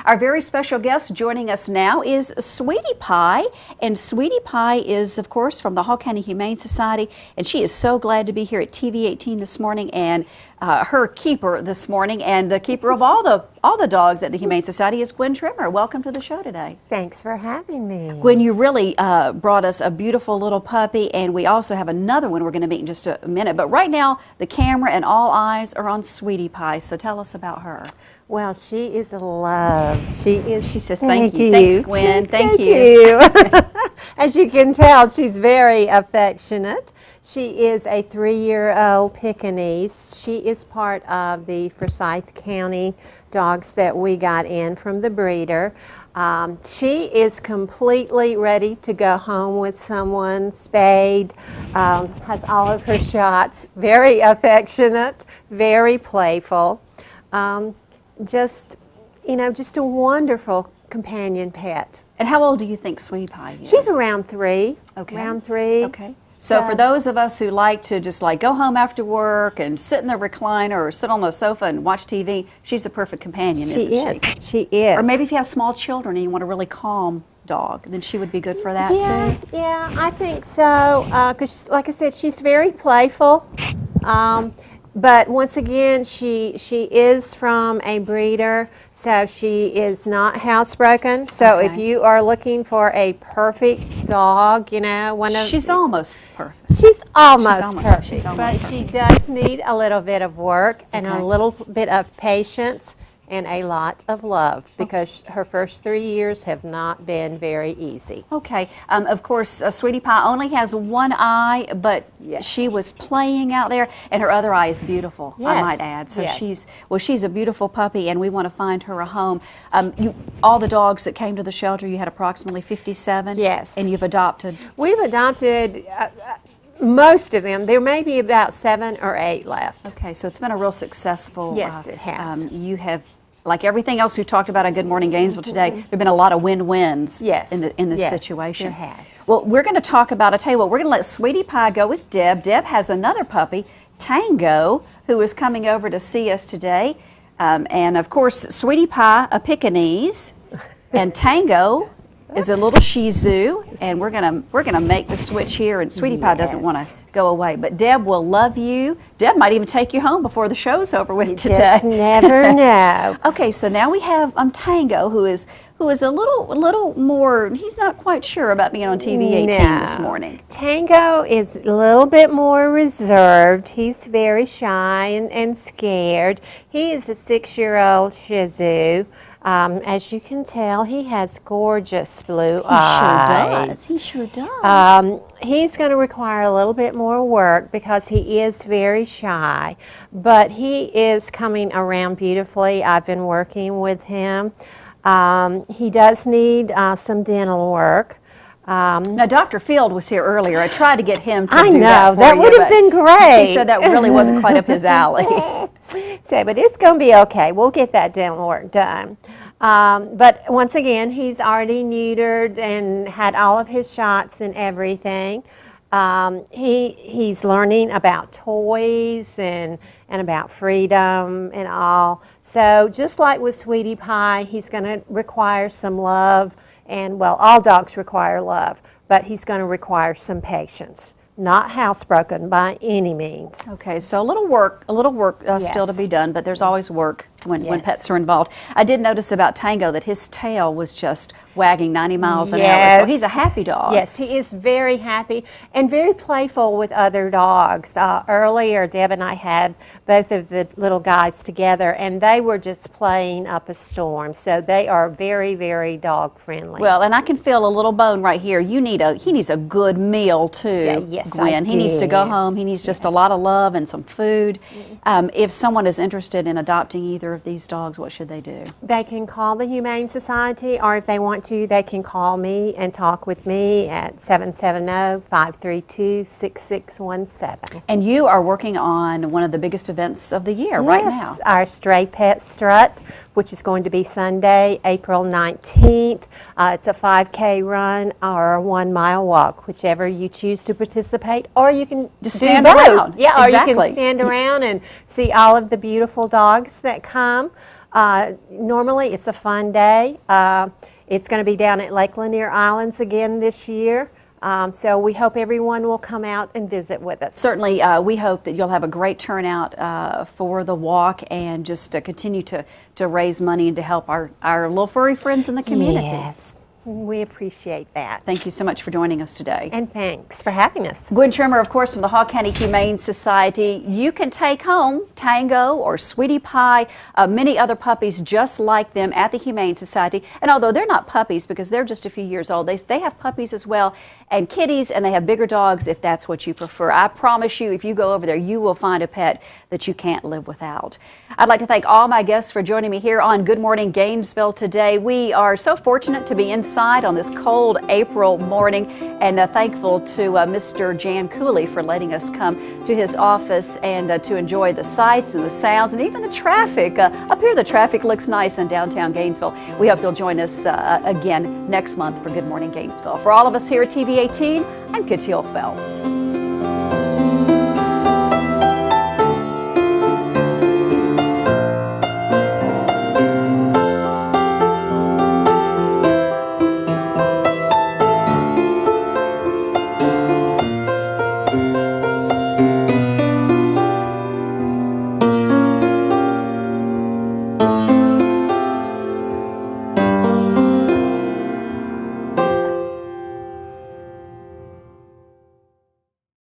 Our very special guest joining us now is Sweetie Pie, and Sweetie Pie is, of course, from the Hall County Humane Society, and she is so glad to be here at TV 18 this morning, and her keeper this morning, and the keeper of all the dogs at the Humane Society is Gwen Trimmer. Welcome to the show today. Thanks for having me. Gwen, you really brought us a beautiful little puppy, and we also have another one we're going to meet in just a minute. But right now, the camera and all eyes are on Sweetie Pie, so tell us about her. Well, she is a love. She is. She says thank you. Thanks, Gwen. Thank you. As you can tell, she's very affectionate. She is a 3-year-old Pekingese. She is part of the Forsyth County dogs that we got in from the breeder. She is completely ready to go home with someone, spayed, has all of her shots, very affectionate, very playful. Just a wonderful companion pet. And how old do you think Sweetie Pie is? She's around 3. Okay. Around 3. Okay. So for those of us who like to just go home after work and sit in the recliner or sit on the sofa and watch TV, she's the perfect companion, isn't she? She is. Or maybe if you have small children and you want a really calm dog, then she would be good for that too. Yeah, I think so. Because, like I said, she's very playful. But once again, she is from a breeder, so she is not housebroken. So if you are looking for a perfect dog, she's almost perfect. She's almost perfect, but she does need a little bit of work and a little bit of patience and a lot of love, because her first 3 years have not been very easy. Okay. Of course, Sweetie Pie only has one eye, but she was playing out there, and her other eye is beautiful, I might add. So she's a beautiful puppy, and we want to find her a home. All the dogs that came to the shelter, you had approximately 57? Yes. And you've adopted? We've adopted most of them. There may be about 7 or 8 left. Okay, so it's been a real successful. Yes, it has. You have, like everything else we talked about on Good Morning Gainesville today, there have been a lot of win-wins in this situation. There has. Well, we're going to talk about, I tell you what, we're going to let Sweetie Pie go with Deb. Deb has another puppy, Tango, who is coming over to see us today. And of course, Sweetie Pie, a Pekingese, and Tango is a little Shih Tzu, and we're gonna make the switch here. And Sweetie Pie doesn't want to go away, but Deb will love you. Deb might even take you home before the show's over with today. Just never know. Okay, so now we have Tango, who is a little more. He's not quite sure about being on TV 18 this morning. Tango is a little bit more reserved. He's very shy and scared. He is a 6-year-old Shih Tzu. As you can tell, he has gorgeous blue eyes. He sure does. He's going to require a little bit more work because he is very shy, but he is coming around beautifully. I've been working with him. He does need some dental work. Now, Dr. Field was here earlier. I tried to get him to do that for you. I know, that would have been great. He said that really wasn't quite up his alley. But it's going to be okay. We'll get that dental work done. But once again, he's already neutered and had all of his shots and everything. He's learning about toys and about freedom and all. So just like with Sweetie Pie, he's going to require some love. And, well, all dogs require love, but he's going to require some patience. Not housebroken by any means. Okay, so a little work still to be done, but there's always work when pets are involved. I did notice about Tango that his tail was just wagging 90 miles an hour, so he's a happy dog. Yes, he is very happy and very playful with other dogs. Earlier, Deb and I had both of the little guys together, and they were just playing up a storm, so they are very, very dog friendly. Well, and I can feel a little bone right here. He needs a good meal too. Yes, Gwen. He needs to go home. He needs just a lot of love and some food. If someone is interested in adopting either of these dogs, what should they do? They can call the Humane Society, or if they want to, they can call me and talk with me at 770-532-6617. And you are working on one of the biggest events of the year right now. Yes, our Stray Pet Strut, which is going to be Sunday, April 19th. It's a 5K run or a 1-mile walk, whichever you choose to participate, or you can just stand around. Yeah, exactly. Or you can stand around and see all of the beautiful dogs that come. Normally, it's a fun day. It's going to be down at Lake Lanier Islands again this year. So we hope everyone will come out and visit with us. Certainly, we hope that you'll have a great turnout for the walk and just continue to raise money and to help our little furry friends in the community. Yes, we appreciate that. Thank you so much for joining us today. And thanks for having us. Gwen Trimmer, of course, from the Hall County Humane Society. You can take home Tango or Sweetie Pie, many other puppies just like them at the Humane Society. And although they're not puppies because they're just a few years old, they have puppies as well, and kitties, and they have bigger dogs if that's what you prefer. I promise you, if you go over there, you will find a pet that you can't live without. I'd like to thank all my guests for joining me here on Good Morning Gainesville today. We are so fortunate to be inside on this cold April morning, and thankful to Mr. Jan Cooley for letting us come to his office and to enjoy the sights and the sounds and even the traffic. Up here, the traffic looks nice in downtown Gainesville. We hope you'll join us again next month for Good Morning Gainesville. For all of us here at TV 18, I'm Katil Phelps.